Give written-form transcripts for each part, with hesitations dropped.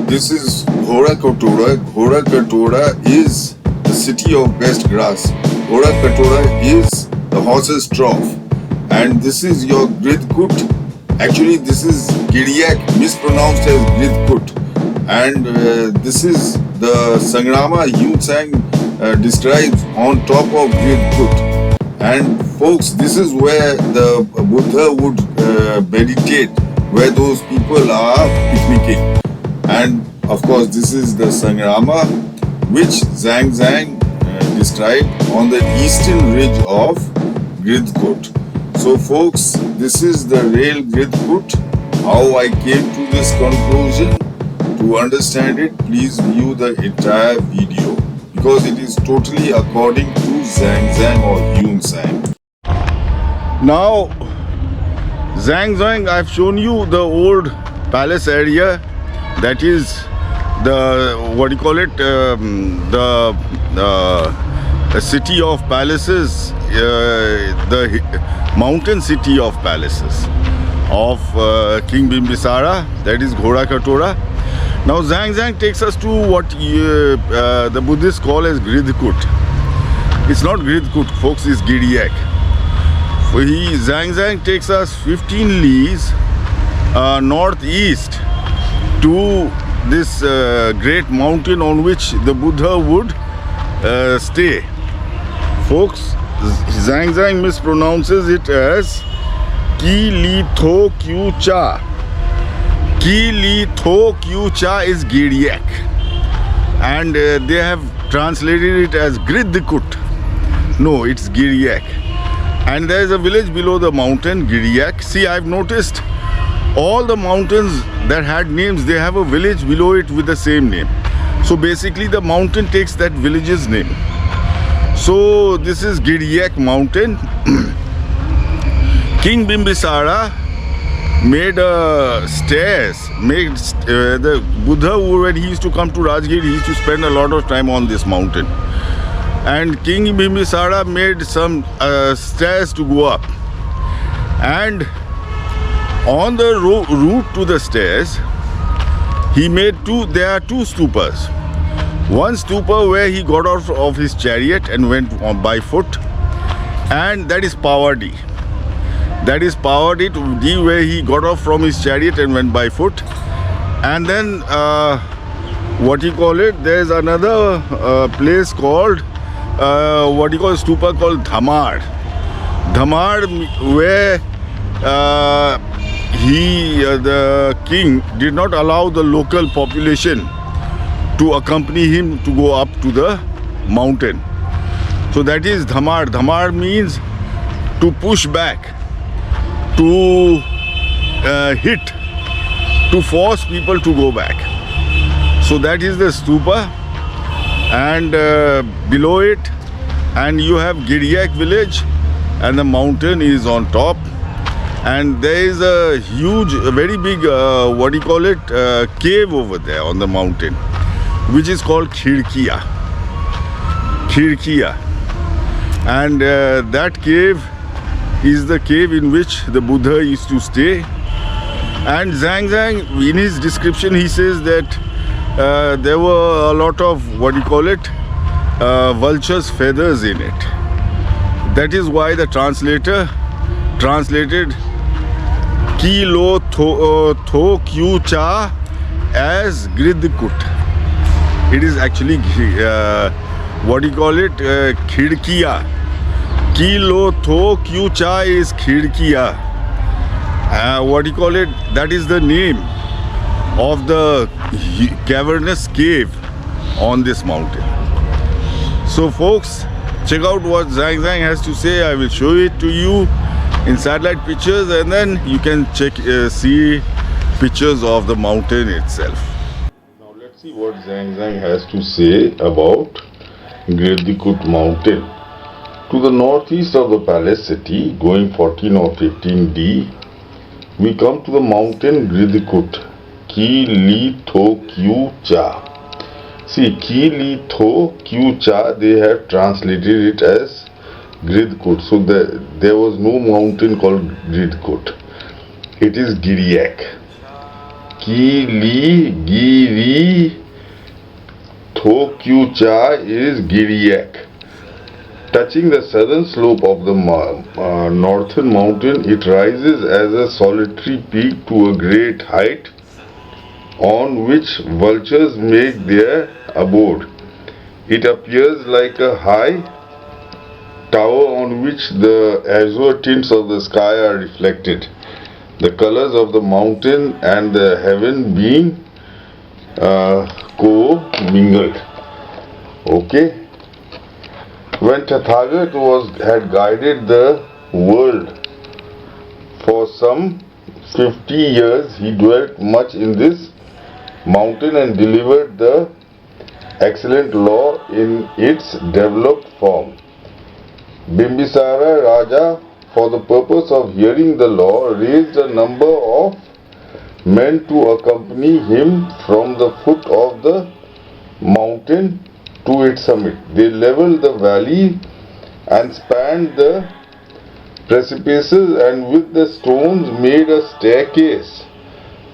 This is Gridhrakuta. Gridhrakuta is the city of best grass. Gridhrakuta is the horse's trough. And this is your Gridhkut. Actually, this is Giriyak, mispronounced as Gridhkut. And this is the Sangrama Huen Tsang describes on top of Gridhkut. And folks, this is where the Buddha would meditate, where those people are picnicking. And of course, this is the Sangrama, which Zhang described on the eastern ridge of Gridhkut. So folks, this is the real Gridhkut. How I came to this conclusion, to understand it, please view the entire video, because it is totally according to Zhang or Huen Tsang. Now, Zhang, I've shown you the old palace area. That is the, what do you call it, the city of palaces, the mountain city of palaces of King Bimbisara, that is Gridhrakuta. Now Zhang takes us to what the Buddhists call as Gridhkut. It's not Gridhkut, folks, it's Giriyak. Zhang takes us 15 leagues northeast to this great mountain on which the Buddha would stay. Folks, Zhang mispronounces it as Ki-li-tho-kiu-cha. Ki-li-tho-kiu-cha is Giriyak. And they have translated it as Gridhkut. No, it's Giriyak. And there is a village below the mountain, Giriyak. See, I've noticed all the mountains that had names, they have a village below it with the same name. So basically the mountain takes that village's name. So this is Giriyak mountain. King Bimbisara made stairs. The Buddha, when he used to come to Rajgir, he used to spend a lot of time on this mountain. And King Bimbisara made some stairs to go up. And on the route to the stairs, he made there are two stupas. One stupa where he got out of his chariot and went on by foot, and that is Pavadi. That is Pavadi where he got off from his chariot and went by foot. And then, what you call it, there's another place called, what you call stupa called Dhamar. Dhamar, where the king did not allow the local population to accompany him to go up to the mountain. So that is Dhamar. Dhamar means to push back, to hit, to force people to go back. So that is the stupa, and below it, and you have Giriyak village, and the mountain is on top. And there is a huge, very big, what do you call it, cave over there on the mountain, which is called Khirkiya. Khirkiya. And that cave is the cave in which the Buddha used to stay. And Zhang, in his description, he says that there were a lot of, what do you call it, vultures' feathers in it. That is why the translator translated Ki-li-tho-kiu-cha as Gridhkut. It is actually, what do you call it, Khirkiya. Ki-li-tho-kiu-cha is Khirkiya. What do you call it, that is the name of the cavernous cave on this mountain. So folks, check out what Zhang has to say. I will show it to you in satellite pictures, and then you can see pictures of the mountain itself. Now let's see what Zhang has to say about Gridhkut mountain. To the northeast of the palace city, going 14 or 15 D, we come to the mountain Gridhkut, Ki-li-tho-kiu-cha. See, Ki-li-tho-kiu-cha, they have translated it as Gridhkut. So there was no mountain called Gridhkut. It is Giriyak. Ki-li-tho-kiu-cha is Giriyak. Touching the southern slope of the northern mountain, it rises as a solitary peak to a great height on which vultures make their abode. It appears like a high tower on which the azure tints of the sky are reflected, the colors of the mountain and the heaven being co-mingled. Okay. When Tathagat had guided the world for some 50 years, he dwelt much in this mountain and delivered the excellent law in its developed form. Bimbisara Raja, for the purpose of hearing the law, raised a number of men to accompany him from the foot of the mountain to its summit. They leveled the valley and spanned the precipices, and with the stones made a staircase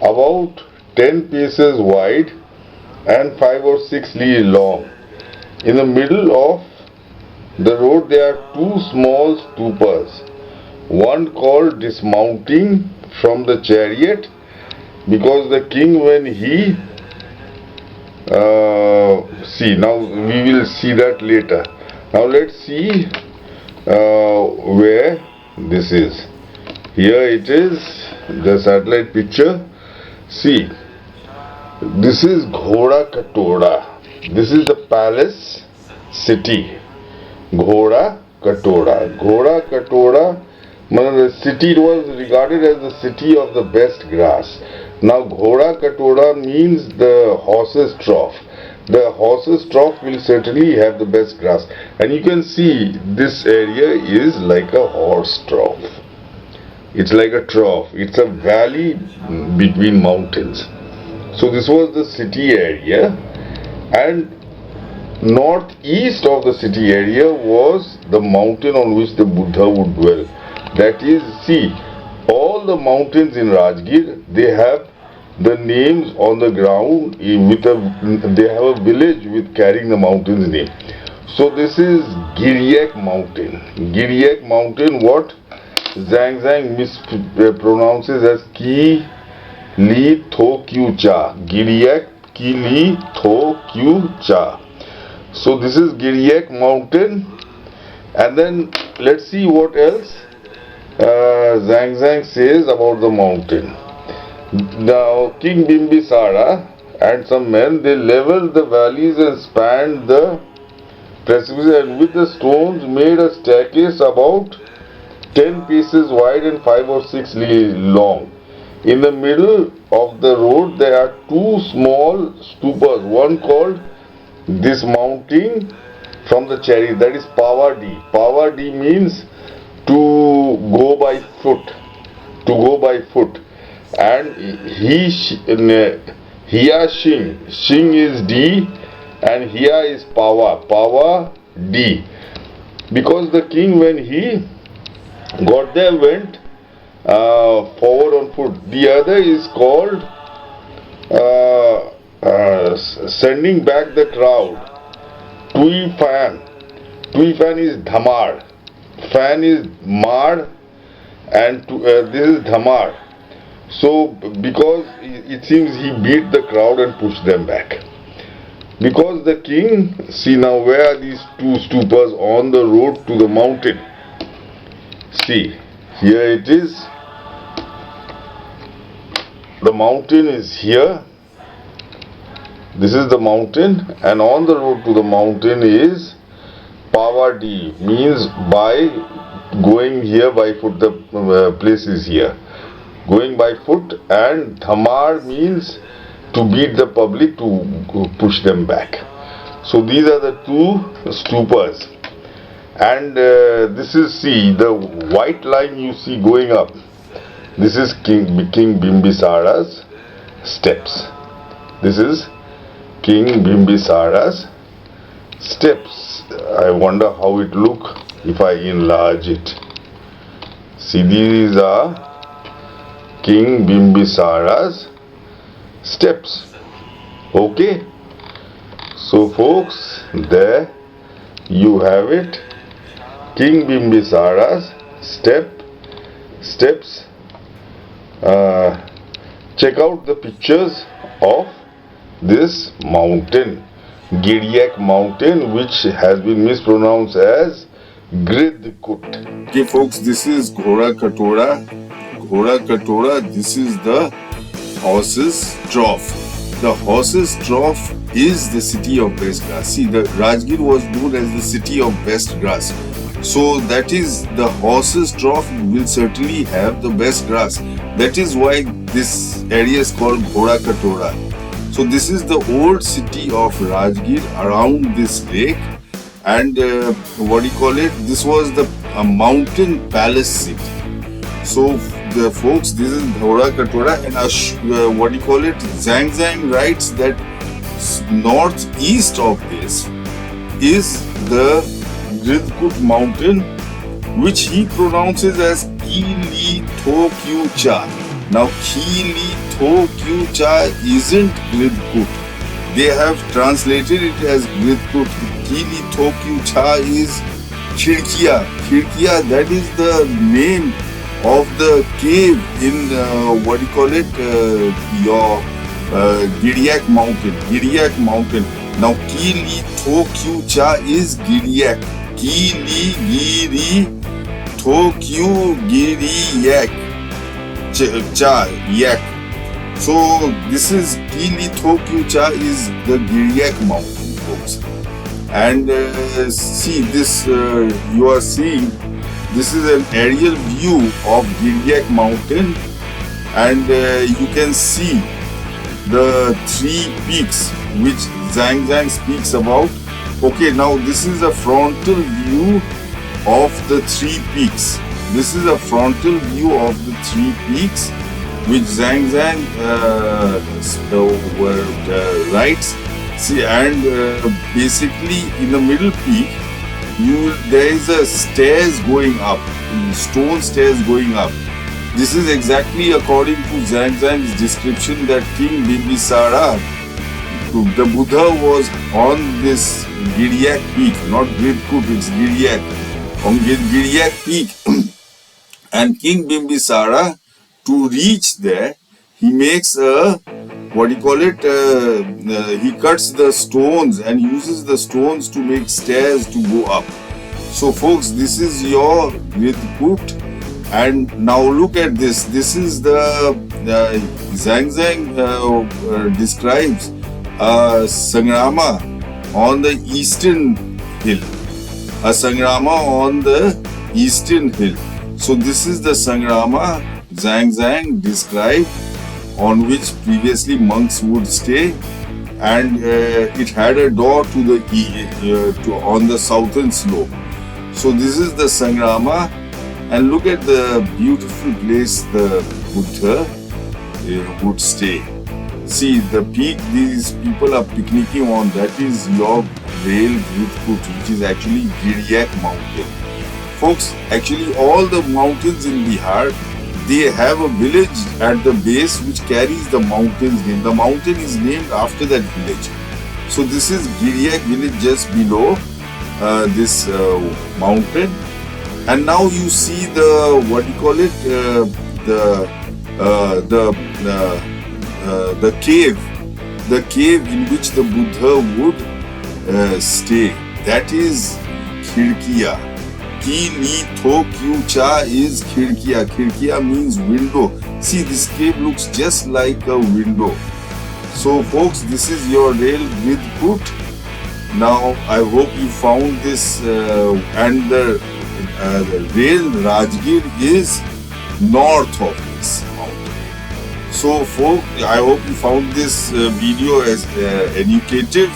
about 10 paces wide and 5 or 6 li long. In the middle of the road there are two small stupas, one called dismounting from the chariot, because the king, when he now we will see that later. Now let's see where this is. Here it is, the satellite picture. See, this is Gridhrakuta. This is the palace city. Gridhrakuta. Gridhrakuta, the city was regarded as the city of the best grass. Now Gridhrakuta means the horse's trough. The horse's trough will certainly have the best grass. And you can see this area is like a horse trough. It's like a trough. It's a valley between mountains. So this was the city area, and northeast of the city area was the mountain on which the Buddha would dwell. That is, see, all the mountains in Rajgir, they have the names on the ground, they have a village with carrying the mountain's name. So this is Giriyak mountain. Giriyak mountain, what Zhang mispronounces as Ki-li-tho-kiu-cha. Giriyak, Ki-li-tho-kiu-cha. So this is Giriyak mountain. And then let's see what else Zhang says about the mountain. Now King Bimbisara and some men, they leveled the valleys and spanned the precipices, and with the stones made a staircase about 10 paces wide and 5 or 6 li long. In the middle of the road there are two small stupas, one called dismounting from the chariot, that is Pavadi. Pavadi means to go by foot. And Hiya Shing. Shing is D and Hiya is Pava D. Because the king, when he got there, went forward on foot. The other is called sending back the crowd. Tui Fan. Tui Fan is Dhamar. Fan is Mar, and this is Dhamar. So because it seems he beat the crowd and pushed them back. Because the king, see now where are these two stupas on the road to the mountain? See, here it is. The mountain is here. This is the mountain, and on the road to the mountain is Pavadi, means by going here by foot. The place is here, going by foot, and Dhamar means to beat the public, to push them back. So these are the two stupas, and this is, see, the white line you see going up. This is King Bimbisara's steps. This is King Bimbisara's steps. I wonder how it look if I enlarge it. See, these are King Bimbisara's steps. Okay, so folks, there you have it. King Bimbisaras steps. Check out the pictures of this mountain, Giriyak mountain, which has been mispronounced as Gridhkut. Okay folks, this is Gridhrakuta. This is the horse's trough. The horse's trough is the city of best grass. See, the Rajgir was known as the city of best grass. So that is, the horse's trough will certainly have the best grass. That is why this area is called Gridhrakuta. So this is the old city of Rajgir around this lake, and this was the mountain palace city. So the folks, this is Gridhrakuta, and Zhang writes that northeast of this is the Gridhkut mountain, which he pronounces as Ki-li-tho-kiu-cha. Now Ki-li-tho-kiu-cha isn't Gridhkut. They have translated it as Gridhkut. Ki-li-tho-kiu-cha is Khirkiya. Khirkiya, that is the name of the cave in your Giriyak mountain. Now Ki-li-tho-kiu-cha is Giriyak. Ki-li-tho-kiu-Giriyak. Yak. So this is Ki-li-tho-kiu-cha is the Giriyak mountain, folks. And see this, you are seeing, this is an aerial view of Giriyak mountain, and you can see the three peaks which Zhang speaks about. Okay, now this is a frontal view of the three peaks. This is a frontal view of the three peaks which Zhang writes. See, and basically in the middle peak, there is a stairs going up, stone stairs going up. This is exactly according to Zhang's description that King Bimbisara, the Buddha, was on this Giriyak peak, not Gridhkut, it's Giriyak. On Giriyak peak, and King Bimbisara, to reach there, he makes a, he cuts the stones and uses the stones to make stairs to go up. So folks, this is your Gridhkut, and now look at this. This is the Zhang describes Sangrama on the eastern hill. A Sangrama on the eastern hill. So this is the Sangrama Zhang described, on which previously monks would stay, and it had a door to the on the southern slope. So this is the Sangrama, and look at the beautiful place the Buddha would stay. See the peak these people are picnicking on, that is your real Gridhkut, which is actually Giriyak mountain. Folks, actually all the mountains in Bihar, they have a village at the base which carries the mountain's name. The mountain is named after that village. So this is Giriyak village just below this mountain. And now you see the the cave in which the Buddha would stay. That is Khirkiya. Ki-li-tho-kiu-cha is Khirkiya. Khirkiya means window. See, this cave looks just like a window. So folks, this is your real Gridhkut. Now I hope you found this, and the real Rajgir is north of this mountain. So folks, I hope you found this video as educative.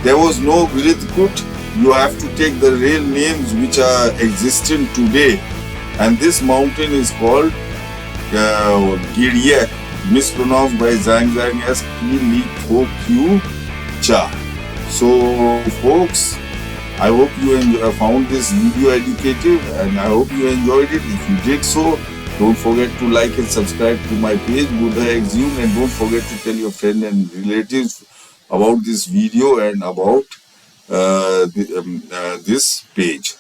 There was no Gridhkut. You have to take the real names which are existent today, and this mountain is called Giriyak, mispronounced by Zhang as Ki-li-tho-kiu-cha. So folks, I hope you found this video educative, and I hope you enjoyed it. If you did so, Don't forget to like and subscribe to my page, Buddha Exhumed, and don't forget to tell your friends and relatives about this video and about this page.